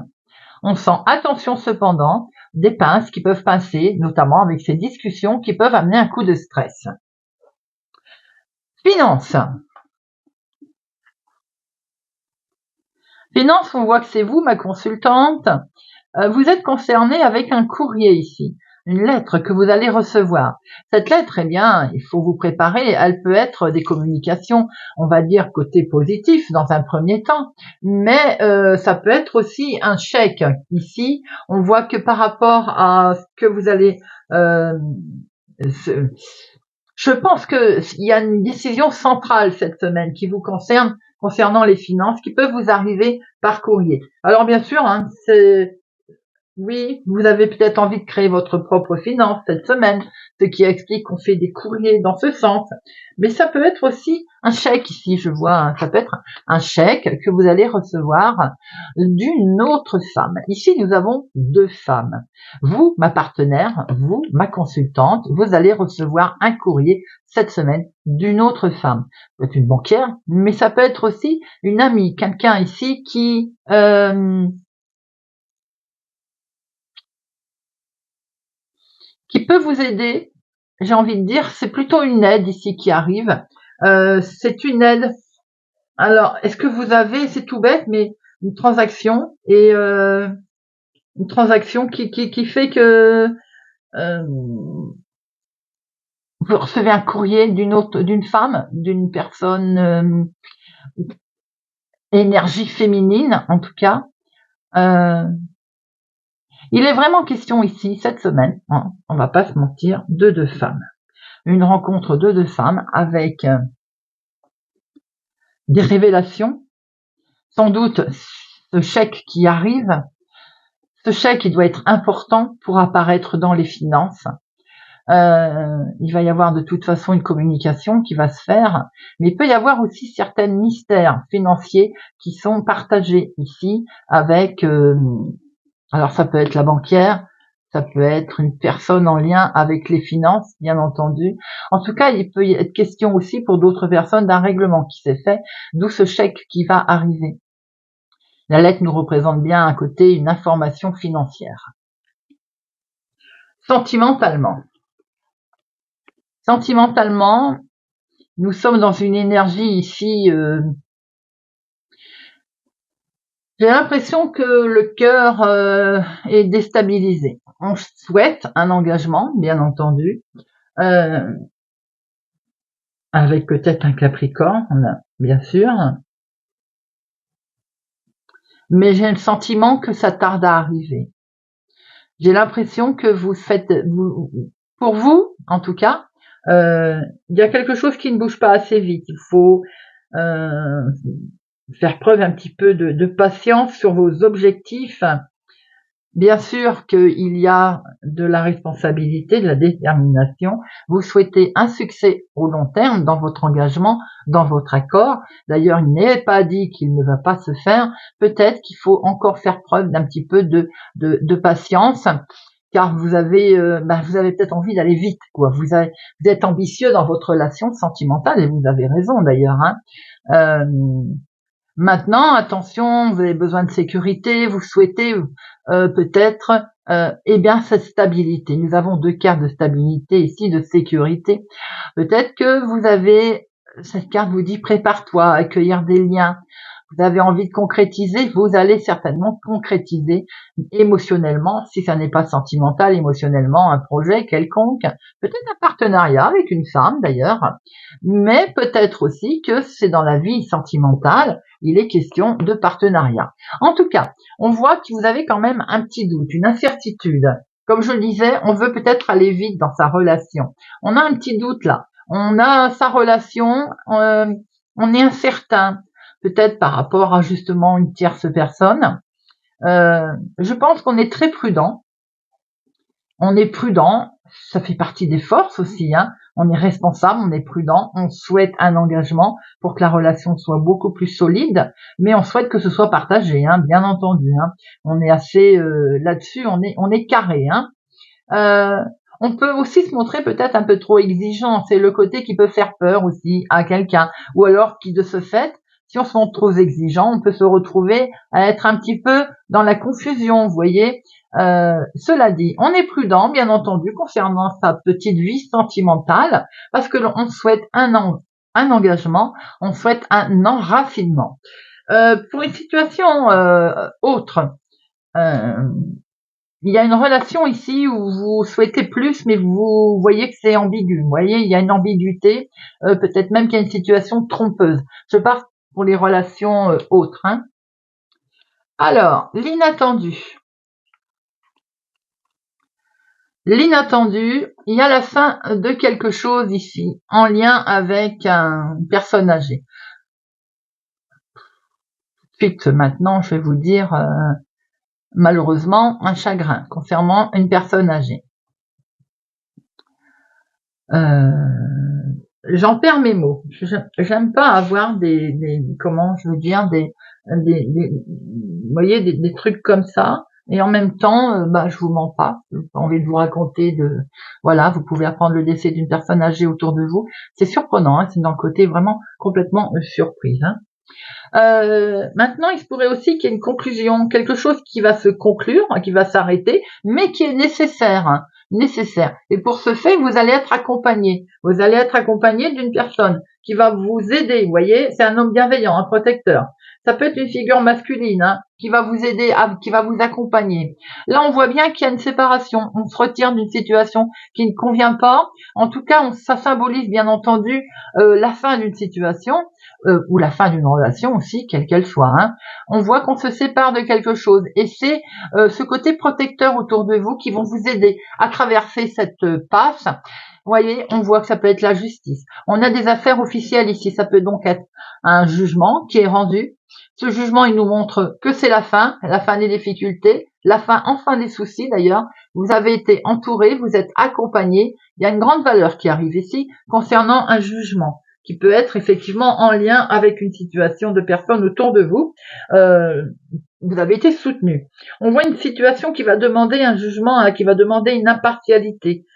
On sent, attention cependant, des pinces qui peuvent pincer, notamment avec ces discussions qui peuvent amener un coup de stress. Finance. Finance, on voit que c'est vous, ma consultante. Vous êtes concerné avec un courrier ici, une lettre que vous allez recevoir. Cette lettre, eh bien, il faut vous préparer. Elle peut être des communications, on va dire côté positif dans un premier temps, mais ça peut être aussi un chèque. Ici, on voit que par rapport à ce que vous allez je pense qu'il y a une décision centrale cette semaine qui vous concerne concernant les finances qui peut vous arriver par courrier. Alors bien sûr, hein, oui, vous avez peut-être envie de créer votre propre finance cette semaine, ce qui explique qu'on fait des courriers dans ce sens. Mais ça peut être aussi un chèque ici, je vois, hein, ça peut être un chèque que vous allez recevoir d'une autre femme. Ici, nous avons deux femmes. Vous, ma partenaire, vous, ma consultante, vous allez recevoir un courrier cette semaine d'une autre femme. Ça peut être une banquière, mais ça peut être aussi une amie, quelqu'un ici qui peut vous aider. J'ai envie de dire, c'est plutôt une aide ici qui arrive. C'est une aide. Alors, est-ce que vous avez, c'est tout bête, mais une transaction et une transaction qui fait que vous recevez un courrier d'une femme, d'une personne énergie féminine en tout cas. Il est vraiment question ici cette semaine, hein, on va pas se mentir, de deux femmes. Une rencontre de deux femmes avec des révélations, sans doute ce chèque qui arrive, ce chèque il doit être important pour apparaître dans les finances. Il va y avoir de toute façon une communication qui va se faire, mais il peut y avoir aussi certains mystères financiers qui sont partagés ici avec, alors ça peut être la banquière, ça peut être une personne en lien avec les finances, bien entendu. En tout cas, il peut y être question aussi pour d'autres personnes d'un règlement qui s'est fait, d'où ce chèque qui va arriver. La lettre nous représente bien un côté, une information financière. Sentimentalement. Sentimentalement, nous sommes dans une énergie ici. J'ai l'impression que le cœur est déstabilisé. On souhaite un engagement, bien entendu, avec peut-être un Capricorne, bien sûr. Mais j'ai le sentiment que ça tarde à arriver. J'ai l'impression que pour vous, en tout cas, il y a quelque chose qui ne bouge pas assez vite. Il faut faire preuve un petit peu de patience sur vos objectifs. Bien sûr qu'il y a de la responsabilité, de la détermination. Vous souhaitez un succès au long terme dans votre engagement, dans votre accord. D'ailleurs, il n'est pas dit qu'il ne va pas se faire. Peut-être qu'il faut encore faire preuve d'un petit peu de patience, car vous avez peut-être envie d'aller vite, quoi. Vous êtes ambitieux dans votre relation sentimentale et vous avez raison d'ailleurs, hein. Maintenant, attention, vous avez besoin de sécurité, vous souhaitez peut-être cette stabilité. Nous avons deux cartes de stabilité ici, de sécurité. Peut-être que vous avez, cette carte vous dit prépare-toi à accueillir des liens. Vous avez envie de concrétiser, vous allez certainement concrétiser émotionnellement, si ça n'est pas sentimental, émotionnellement, un projet quelconque, peut-être un partenariat avec une femme d'ailleurs, mais peut-être aussi que c'est dans la vie sentimentale, il est question de partenariat. En tout cas, on voit que vous avez quand même un petit doute, une incertitude. Comme je le disais, on veut peut-être aller vite dans sa relation. On a un petit doute là. On a sa relation, on est incertain, peut-être par rapport à justement une tierce personne. Je pense qu'on est très prudent. On est prudent, ça fait partie des forces aussi, hein. On est responsable, on est prudent, on souhaite un engagement pour que la relation soit beaucoup plus solide, mais on souhaite que ce soit partagé, hein, bien entendu, hein. On est assez là-dessus, on est carré, hein. On peut aussi se montrer peut-être un peu trop exigeant, c'est le côté qui peut faire peur aussi à quelqu'un, ou alors qui de ce fait, si on se montre trop exigeant, on peut se retrouver à être un petit peu dans la confusion, vous voyez. Cela dit, on est prudent, bien entendu, concernant sa petite vie sentimentale, parce que l'on souhaite un engagement, on souhaite un enracinement. Pour une situation autre, il y a une relation ici où vous souhaitez plus, mais vous voyez que c'est ambigu. Vous voyez, il y a une ambiguïté, peut-être même qu'il y a une situation trompeuse. Je pars pour les relations autres. Hein. Alors, l'inattendu. L'inattendu, il y a la fin de quelque chose ici, en lien avec un personne âgée. Ensuite, maintenant, je vais vous dire, malheureusement, un chagrin concernant une personne âgée. J'en perds mes mots. J'aime pas avoir comment je veux dire, vous voyez, des trucs comme ça. Et en même temps, je vous mens pas. J'ai pas envie de vous raconter voilà, vous pouvez apprendre le décès d'une personne âgée autour de vous. C'est surprenant, hein, c'est d'un côté vraiment complètement surprise. Hein. Maintenant, il se pourrait aussi qu'il y ait une conclusion, quelque chose qui va se conclure, qui va s'arrêter, mais qui est nécessaire. Hein, nécessaire. Et pour ce fait, vous allez être accompagné. Vous allez être accompagné d'une personne qui va vous aider. Vous voyez, c'est un homme bienveillant, un protecteur. Ça peut être une figure masculine hein, qui va vous aider, qui va vous accompagner. Là, on voit bien qu'il y a une séparation. On se retire d'une situation qui ne convient pas. En tout cas, ça symbolise bien entendu la fin d'une situation ou la fin d'une relation aussi, quelle qu'elle soit. Hein. On voit qu'on se sépare de quelque chose et c'est ce côté protecteur autour de vous qui vont vous aider à traverser cette passe. Vous voyez, on voit que ça peut être la justice. On a des affaires officielles ici, ça peut donc être un jugement qui est rendu. Ce jugement, il nous montre que c'est la fin des difficultés, la fin enfin des soucis d'ailleurs. Vous avez été entouré, vous êtes accompagné. Il y a une grande valeur qui arrive ici concernant un jugement qui peut être effectivement en lien avec une situation de personnes autour de vous. Vous avez été soutenu. On voit une situation qui va demander un jugement, qui va demander une impartialité,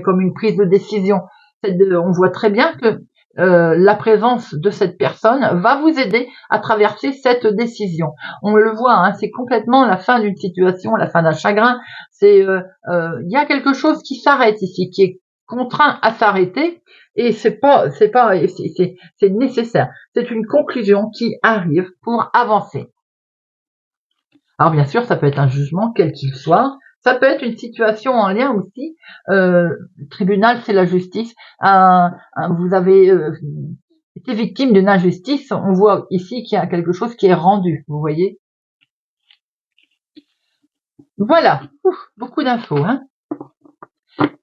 comme une prise de décision. On voit très bien que la présence de cette personne va vous aider à traverser cette décision. On le voit, hein, c'est complètement la fin d'une situation, la fin d'un chagrin. Il y a quelque chose qui s'arrête ici, qui est contraint à s'arrêter, et c'est nécessaire. C'est une conclusion qui arrive pour avancer. Alors bien sûr, ça peut être un jugement quel qu'il soit. Ça peut être une situation en lien aussi. Le tribunal, c'est la justice. Vous avez été victime d'une injustice. On voit ici qu'il y a quelque chose qui est rendu. Vous voyez. Voilà. Beaucoup d'infos. Hein.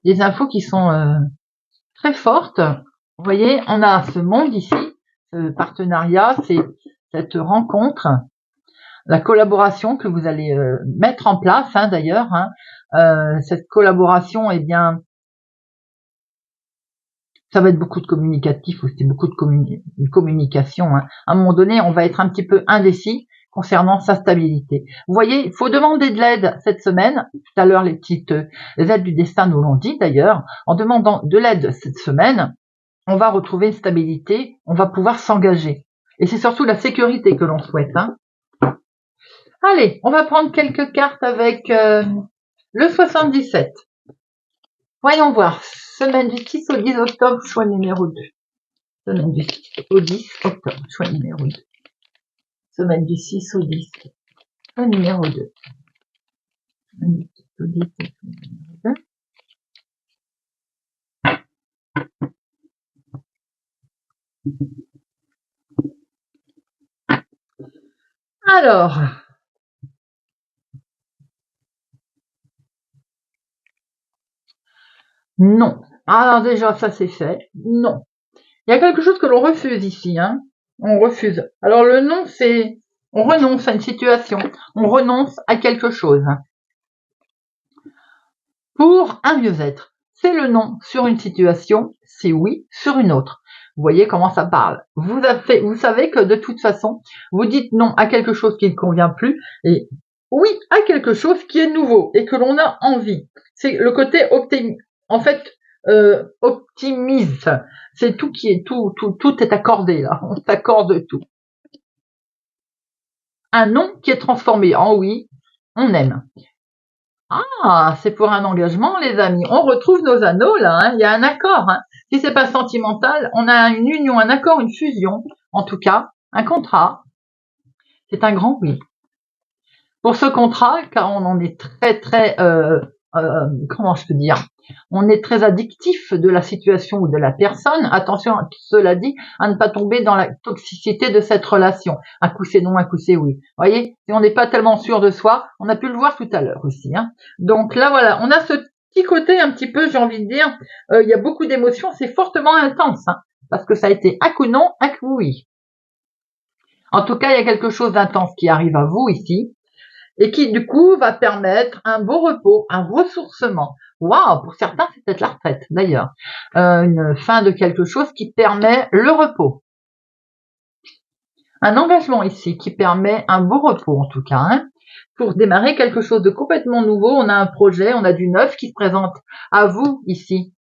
Des infos qui sont très fortes. Vous voyez, on a ce monde ici, ce partenariat, c'est cette rencontre. La collaboration que vous allez mettre en place, hein, d'ailleurs, hein, cette collaboration, eh bien, ça va être beaucoup de communicatif aussi, beaucoup de communication. Hein. À un moment donné, on va être un petit peu indécis concernant sa stabilité. Vous voyez, il faut demander de l'aide cette semaine. Tout à l'heure, les petites aides du destin nous l'ont dit d'ailleurs. En demandant de l'aide cette semaine, on va retrouver une stabilité, on va pouvoir s'engager. Et c'est surtout la sécurité que l'on souhaite. Hein. Allez, on va prendre quelques cartes avec le 77. Voyons voir. Semaine du 6 au 10 octobre, choix numéro 2. Semaine du 6 au 10 octobre, choix numéro 2. Semaine du 6 au 10, choix numéro 2. Semaine du 6 au 10, choix numéro 2. Alors, non. Alors déjà, ça c'est fait. Non. Il y a quelque chose que l'on refuse ici. Hein. On refuse. Alors le non, c'est... On renonce à une situation. On renonce à quelque chose. Pour un mieux-être. C'est le non sur une situation, c'est oui sur une autre. Vous voyez comment ça parle. Vous savez que de toute façon, vous dites non à quelque chose qui ne convient plus et oui à quelque chose qui est nouveau et que l'on a envie. C'est le côté optimiste. C'est tout qui est tout est accordé là. On s'accorde tout. Un non qui est transformé en oui, on aime. Ah, c'est pour un engagement, les amis. On retrouve nos anneaux, là. Hein. Il y a un accord. Hein. Si c'est pas sentimental, on a une union, un accord, une fusion. En tout cas, un contrat. C'est un grand oui. pour ce contrat, car on en est très, comment je peux dire, on est très addictif de la situation ou de la personne. Attention, cela dit, à ne pas tomber dans la toxicité de cette relation. Un coup c'est non, un coup c'est oui. Vous voyez, si on n'est pas tellement sûr de soi, on a pu le voir tout à l'heure aussi. Hein. Donc là, voilà, on a ce petit côté un petit peu, j'ai envie de dire, il y a beaucoup d'émotions, c'est fortement intense, hein, parce que ça a été un coup non, un coup oui. En tout cas, il y a quelque chose d'intense qui arrive à vous ici et qui du coup va permettre un beau repos, un ressourcement. Waouh, pour certains c'est peut-être la retraite d'ailleurs, une fin de quelque chose qui permet le repos. Un engagement ici qui permet un beau repos en tout cas. Hein. Pour démarrer quelque chose de complètement nouveau, on a un projet, on a du neuf qui se présente à vous ici.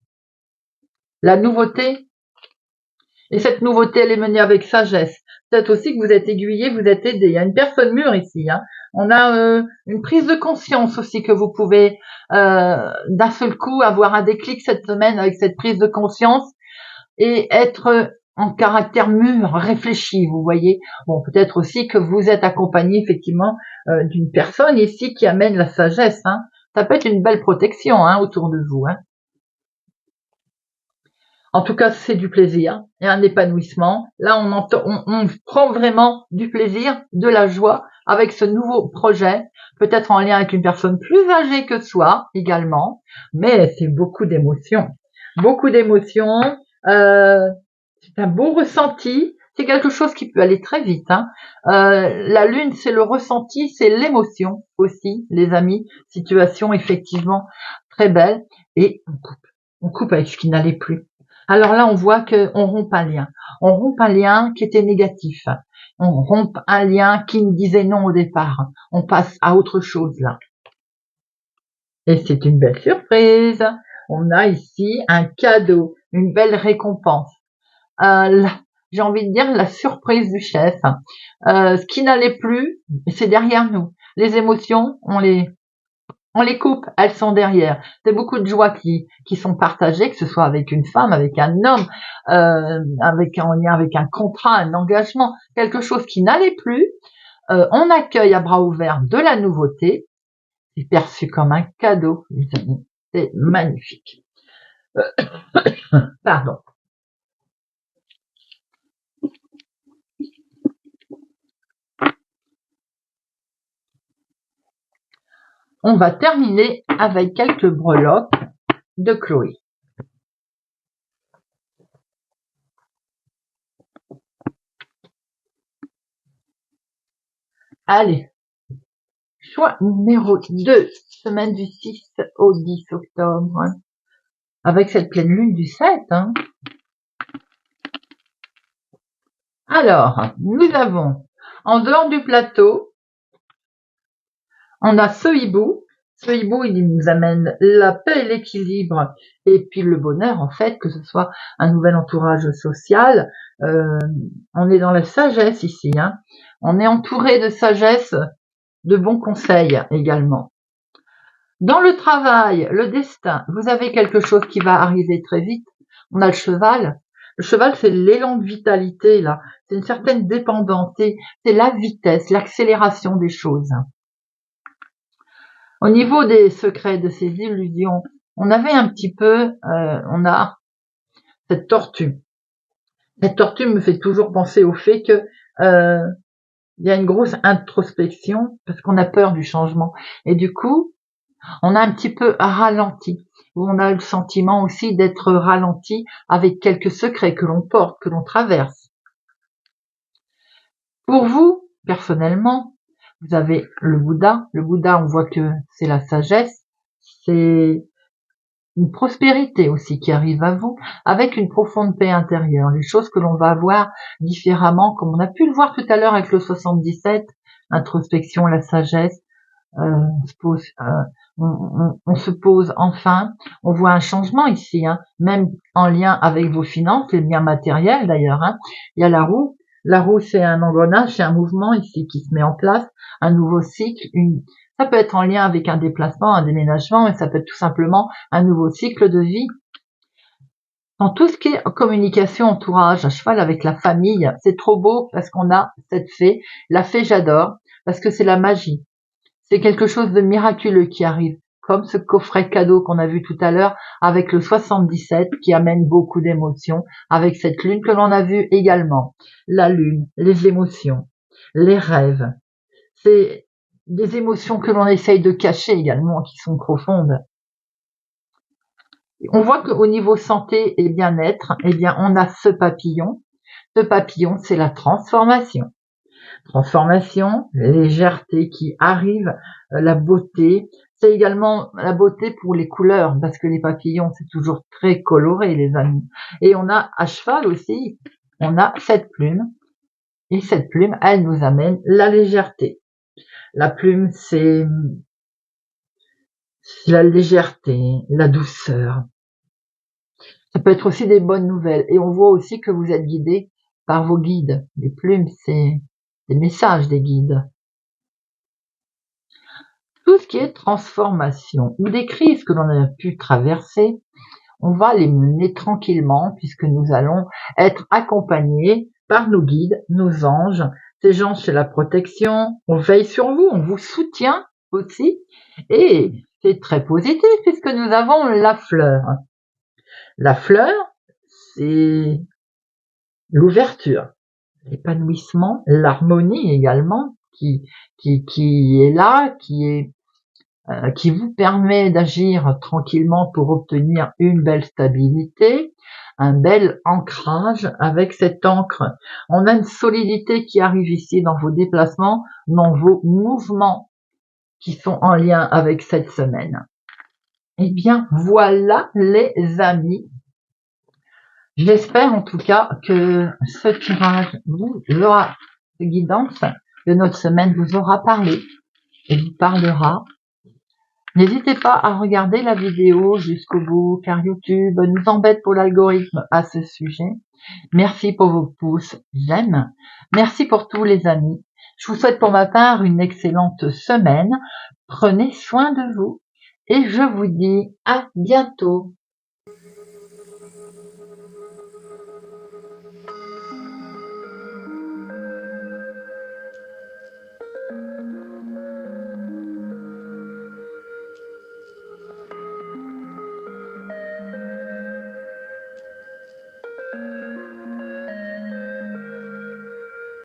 La nouveauté. Et cette nouveauté, elle est menée avec sagesse. Peut-être aussi que vous êtes aiguillé, vous êtes aidé. Il y a une personne mûre ici. Hein. On a une prise de conscience aussi que vous pouvez d'un seul coup avoir un déclic cette semaine avec cette prise de conscience et être en caractère mûr, réfléchi, vous voyez. Bon, peut-être aussi que vous êtes accompagné effectivement d'une personne ici qui amène la sagesse. Hein. Ça peut être une belle protection hein, autour de vous. Hein. En tout cas, c'est du plaisir et un épanouissement. Là, on prend vraiment du plaisir, de la joie avec ce nouveau projet, peut-être en lien avec une personne plus âgée que soi également, mais c'est beaucoup d'émotions. Beaucoup d'émotions, c'est un beau ressenti, c'est quelque chose qui peut aller très vite. Hein. La lune, c'est le ressenti, c'est l'émotion aussi, les amis. Situation effectivement très belle et on coupe avec ce qui n'allait plus. Alors là, on voit qu'on rompt un lien. On rompt un lien qui était négatif. On rompt un lien qui nous disait non au départ. On passe à autre chose là. Et c'est une belle surprise. On a ici un cadeau, une belle récompense. J'ai envie de dire la surprise du chef. Ce qui n'allait plus, c'est derrière nous. Les émotions, on les coupe, elles sont derrière. C'est beaucoup de joies qui sont partagées, que ce soit avec une femme, avec un homme, en lien avec un contrat, un engagement, quelque chose qui n'allait plus. On accueille à bras ouverts de la nouveauté. C'est perçu comme un cadeau, les amis. C'est magnifique. Pardon. On va terminer avec quelques breloques de Chloé. Allez, choix numéro 2, semaine du 6 au 10 octobre, avec cette pleine lune du 7. Hein. Alors, nous avons, en dehors du plateau, on a ce hibou. Ce hibou, il nous amène la paix et l'équilibre et puis le bonheur, en fait, que ce soit un nouvel entourage social. On est dans la sagesse ici. Hein. On est entouré de sagesse, de bons conseils également. Dans le travail, le destin, vous avez quelque chose qui va arriver très vite. On a le cheval. Le cheval, c'est l'élan de vitalité, là. C'est une certaine dépendance. C'est la vitesse, l'accélération des choses. Au niveau des secrets de ces illusions, on avait un petit peu, on a cette tortue. Cette tortue me fait toujours penser au fait que il y a une grosse introspection parce qu'on a peur du changement. Et du coup, on a un petit peu ralenti. On a le sentiment aussi d'être ralenti avec quelques secrets que l'on porte, que l'on traverse. Pour vous, personnellement, vous avez le Bouddha. Le Bouddha, on voit que c'est la sagesse, c'est une prospérité aussi qui arrive à vous, avec une profonde paix intérieure. Les choses que l'on va voir différemment, comme on a pu le voir tout à l'heure avec le 77, introspection, la sagesse, on se pose enfin, on voit un changement ici, hein, même en lien avec vos finances, les biens matériels d'ailleurs. Hein. Il y a la roue. La roue, c'est un engrenage, c'est un mouvement ici qui se met en place, un nouveau cycle. Ça peut être en lien avec un déplacement, un déménagement, mais ça peut être tout simplement un nouveau cycle de vie. Dans tout ce qui est communication, entourage, à cheval avec la famille, c'est trop beau parce qu'on a cette fée. La fée, j'adore, parce que c'est la magie. C'est quelque chose de miraculeux qui arrive, comme ce coffret cadeau qu'on a vu tout à l'heure avec le 77 qui amène beaucoup d'émotions, avec cette lune que l'on a vue également. La lune, les émotions, les rêves, c'est des émotions que l'on essaye de cacher également, qui sont profondes. On voit qu'au niveau santé et bien-être, eh bien, on a ce papillon. Ce papillon, c'est la transformation. Transformation, légèreté qui arrive, la beauté. C'est également la beauté pour les couleurs, parce que les papillons, c'est toujours très coloré, les amis. Et on a à cheval aussi, on a cette plume. Et cette plume, elle nous amène la légèreté. La plume, c'est la légèreté, la douceur. Ça peut être aussi des bonnes nouvelles. Et on voit aussi que vous êtes guidé par vos guides. Les plumes, c'est des messages des guides. Tout ce qui est transformation ou des crises que l'on a pu traverser, on va les mener tranquillement puisque nous allons être accompagnés par nos guides, nos anges. Ces anges, c'est la protection. On veille sur vous, on vous soutient aussi. Et c'est très positif puisque nous avons la fleur. La fleur, c'est l'ouverture, l'épanouissement, l'harmonie également qui est là, qui vous permet d'agir tranquillement pour obtenir une belle stabilité, un bel ancrage. Avec cette encre, on a une solidité qui arrive ici dans vos déplacements, dans vos mouvements qui sont en lien avec cette semaine. Eh bien, voilà les amis. J'espère en tout cas que ce tirage vous aura, de guidance de notre semaine vous aura parlé et vous parlera. N'hésitez pas à regarder la vidéo jusqu'au bout car YouTube nous embête pour l'algorithme à ce sujet. Merci pour vos pouces, j'aime. Merci pour tous les amis. Je vous souhaite pour ma part une excellente semaine. Prenez soin de vous et je vous dis à bientôt.